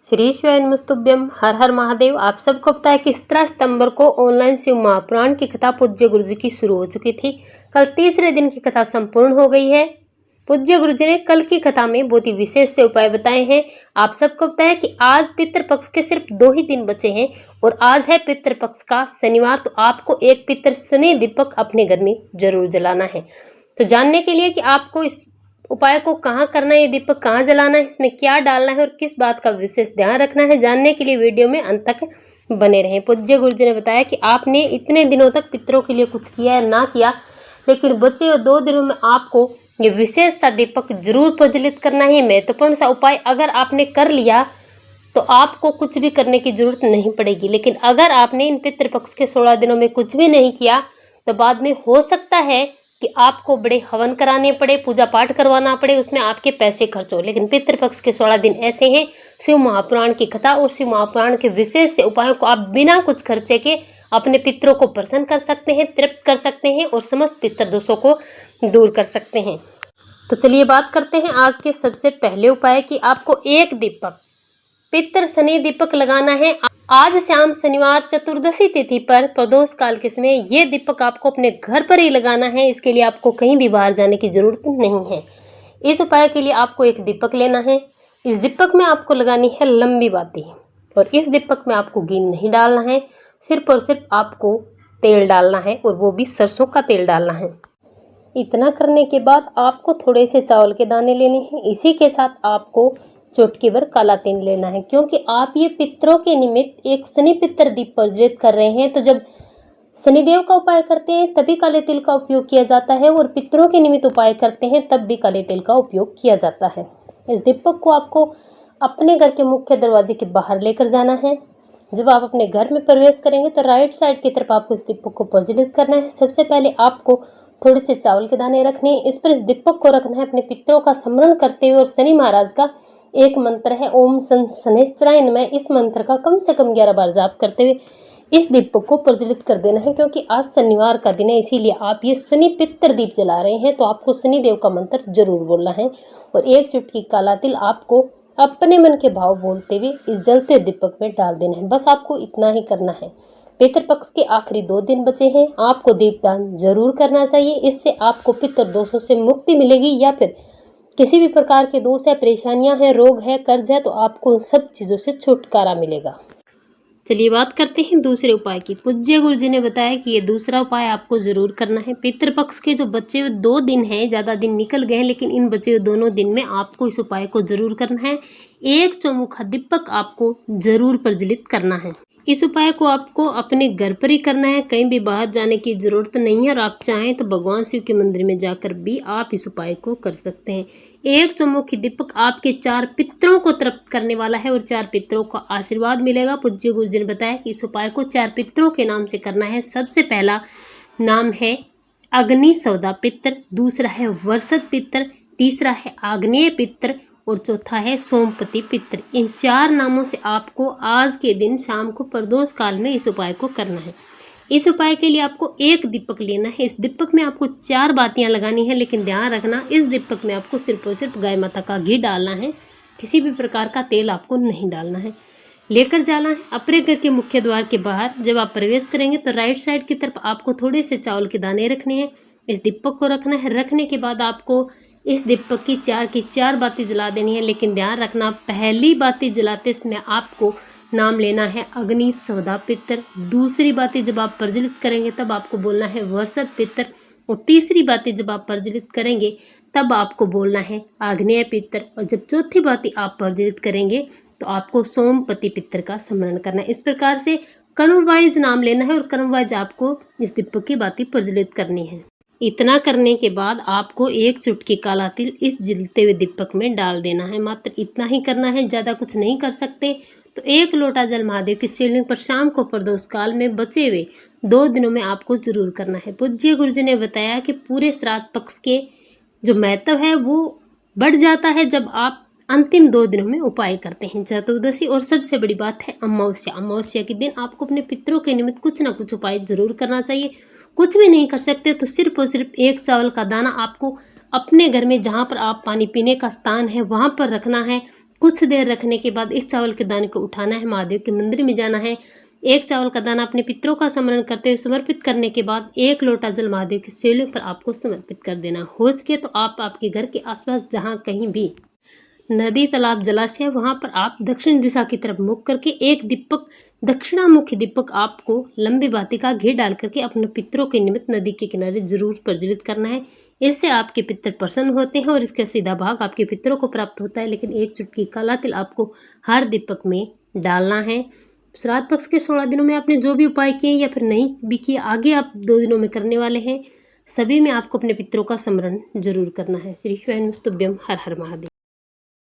श्री शिवाय हर हर महादेव। आप सबको पता है कि 17 सितंबर को ऑनलाइन शिव महापुराण की कथा पूज्य गुरु जी की शुरू हो चुकी थी। कल तीसरे दिन की कथा संपूर्ण हो गई है। पूज्य गुरु जी ने कल की कथा में बहुत ही विशेष से उपाय बताए हैं। आप सबको पता है कि आज पितृपक्ष के सिर्फ 2 ही दिन बचे हैं और आज है पितृपक्ष का शनिवार। तो आपको एक पितृ शनि दीपक अपने घर में जरूर जलाना है। तो जानने के लिए कि आपको इस उपाय को कहाँ करना है, ये दीपक कहाँ जलाना है, इसमें क्या डालना है और किस बात का विशेष ध्यान रखना है, जानने के लिए वीडियो में अंत तक बने रहें। पूज्य गुरु जी ने बताया कि आपने इतने दिनों तक पितरों के लिए कुछ किया या ना किया, लेकिन बचे हुए 2 दिनों में आपको ये विशेष सा दीपक जरूर प्रज्वलित करना है। महत्वपूर्ण सा उपाय अगर आपने कर लिया तो आपको कुछ भी करने की जरूरत नहीं पड़ेगी। लेकिन अगर आपने इन पितृपक्ष के 16 दिनों में कुछ भी नहीं किया तो बाद में हो सकता है कि आपको बड़े हवन कराने पड़े, पूजा पाठ करवाना पड़े, उसमें आपके पैसे खर्च हो। लेकिन पितृपक्ष के 16 दिन ऐसे हैं, शिव महापुराण की कथा और शिव महापुराण के विशेष उपायों को आप बिना कुछ खर्चे के अपने पितरों को प्रसन्न कर सकते हैं, तृप्त कर सकते हैं और समस्त पितृ दोषों को दूर कर सकते हैं। तो चलिए बात करते हैं आज के सबसे पहले उपाय की। आपको एक दीपक पितृ शनि दीपक लगाना है। आज शाम शनिवार चतुर्दशी तिथि पर प्रदोष काल के समय ये दीपक आपको अपने घर पर ही लगाना है। इसके लिए आपको कहीं भी बाहर जाने की जरूरत नहीं है। इस उपाय के लिए आपको एक दीपक लेना है। इस दीपक में आपको लगानी है लंबी बाती और इस दीपक में आपको घी नहीं डालना है, सिर्फ और सिर्फ आपको तेल डालना है और वो भी सरसों का तेल डालना है। इतना करने के बाद आपको थोड़े से चावल के दाने लेने हैं। इसी के साथ आपको चुटकी भर काला तिल लेना है, क्योंकि आप ये पितरों के निमित्त एक शनि पितर दीप प्रज्वलित कर रहे हैं। तो जब शनिदेव का उपाय करते हैं तभी काले तिल का उपयोग किया जाता है और पितरों के निमित्त उपाय करते हैं तब भी काले तिल का उपयोग किया जाता है। इस दीपक को आपको अपने घर के मुख्य दरवाजे के बाहर लेकर जाना है। जब आप अपने घर में प्रवेश करेंगे तो राइट साइड की तरफ आपको इस दीपक को प्रज्वलित करना है। सबसे पहले आपको थोड़े से चावल के दाने रखने हैं, इस पर इस दीपक को रखना है, अपने पितरों का स्मरण करते हुए। और शनि महाराज का एक मंत्र है ओम शनैश्चराय नमः। इस मंत्र का कम से कम 11 बार जाप करते हुए इस दीपक को प्रज्वलित कर देना है, क्योंकि आज शनिवार का दिन है, इसीलिए आप ये शनि पितर दीप जला रहे हैं। तो आपको शनि देव का मंत्र जरूर बोलना है और एक चुटकी काला तिल आपको अपने मन के भाव बोलते हुए इस जलते दीपक में डाल देना है। बस आपको इतना ही करना है। पितृपक्ष के आखिरी 2 दिन बचे हैं, आपको दीपदान जरूर करना चाहिए। इससे आपको पितृ दोषों से मुक्ति मिलेगी, या फिर किसी भी प्रकार के दोष है, परेशानियां हैं, रोग है, कर्ज है, तो आपको उन सब चीजों से छुटकारा मिलेगा। चलिए बात करते हैं दूसरे उपाय की। पूज्य गुरु जी ने बताया कि ये दूसरा उपाय आपको जरूर करना है। पितृपक्ष के जो बचे हुए 2 दिन हैं, ज्यादा दिन निकल गए हैं, लेकिन इन बचे हुए दोनों दिन में आपको इस उपाय को जरूर करना है। एक चौमुखा दीपक आपको जरूर प्रज्वलित करना है। इस उपाय को आपको अपने घर पर ही करना है, कहीं भी बाहर जाने की जरूरत नहीं है। और आप चाहें तो भगवान शिव के मंदिर में जाकर भी आप इस उपाय को कर सकते हैं। एक चौमुखी दीपक आपके 4 पितरों को तृप्त करने वाला है और 4 पितरों का आशीर्वाद मिलेगा। पूज्य गुरु जी ने बताया कि इस उपाय को 4 पितरों के नाम से करना है। सबसे पहला नाम है अग्निसौदा पितर, दूसरा है वर्षद पितर, तीसरा है आग्नेय पितर और चौथा है सोमपति पितर। इन 4 नामों से आपको आज के दिन शाम को प्रदोष काल में इस उपाय को करना है। इस उपाय के लिए आपको एक दीपक लेना है। इस दीपक में आपको 4 बातियां लगानी है, लेकिन ध्यान रखना इस दीपक में आपको सिर्फ और सिर्फ गाय माता का घी डालना है, किसी भी प्रकार का तेल आपको नहीं डालना है। लेकर जाना है अपने घर के मुख्य द्वार के बाहर। जब आप प्रवेश करेंगे तो राइट साइड की तरफ आपको थोड़े से चावल के दाने रखने हैं, इस दीपक को रखना है। रखने के बाद आपको इस दीपक की 4 बाती जला देनी है, लेकिन ध्यान रखना पहली बाती जलाते समय आपको नाम लेना है अग्निसौदा पितर। दूसरी बाती जब आप प्रज्वलित करेंगे तब आपको बोलना है वर्षद पितर और तीसरी बाती जब आप प्रज्वलित करेंगे तब आपको बोलना है आग्नेय पितर। और जब चौथी बाती आप प्रज्वलित करेंगे तो आपको सोमपति पितर का स्मरण करना है। इस प्रकार से क्रम वाइज नाम लेना है और क्रम वाइज आपको इस दीपक की बाती प्रज्वलित करनी है। इतना करने के बाद आपको एक चुटकी काला तिल इस जलते हुए दीपक में डाल देना है। मात्र इतना ही करना है, ज़्यादा कुछ नहीं कर सकते। तो 1 लोटा जल महादेव की शिवलिंग पर शाम को प्रदोष काल में बचे हुए 2 दिनों में आपको जरूर करना है। पूज्य गुरु जी ने बताया कि पूरे श्राद्ध पक्ष के जो महत्व है वो बढ़ जाता है जब आप अंतिम 2 दिनों में उपाय करते हैं, चतुर्दशी और सबसे बड़ी बात है अमावस्या। अमावस्या के दिन आपको अपने पितरों के निमित्त कुछ ना कुछ उपाय जरूर करना चाहिए। कुछ भी नहीं कर सकते तो सिर्फ और सिर्फ एक चावल का दाना आपको अपने घर में जहाँ पर आप पानी पीने का स्थान है वहाँ पर रखना है। कुछ देर रखने के बाद इस चावल के दाने को उठाना है, महादेव के मंदिर में जाना है। एक चावल का दाना अपने पितरों का स्मरण करते हुए समर्पित करने के बाद 1 लोटा जल महादेव के शिवलिंग पर आपको समर्पित कर देना। हो सके तो आप आपके घर के आसपास जहाँ कहीं भी नदी, तालाब, जलाशय, वहां पर आप दक्षिण दिशा की तरफ मुख करके एक दीपक, दक्षिणामुखी दीपक आपको लंबी बाती का घी डाल करके अपने पितरों के निमित्त नदी के किनारे जरूर प्रज्वलित करना है। इससे आपके पितर प्रसन्न होते हैं और इसका सीधा भाग आपके पितरों को प्राप्त होता है। लेकिन एक चुटकी काला तिल आपको हर दीपक में डालना है। श्राद्ध पक्ष के 16 दिनों में आपने जो भी उपाय किए या फिर नहीं भी किए, आगे आप 2 दिनों में करने वाले हैं, सभी में आपको अपने पितरों का स्मरण जरूर करना है। श्री शिवाय नमस्तुभ्यम। हर हर महादेव।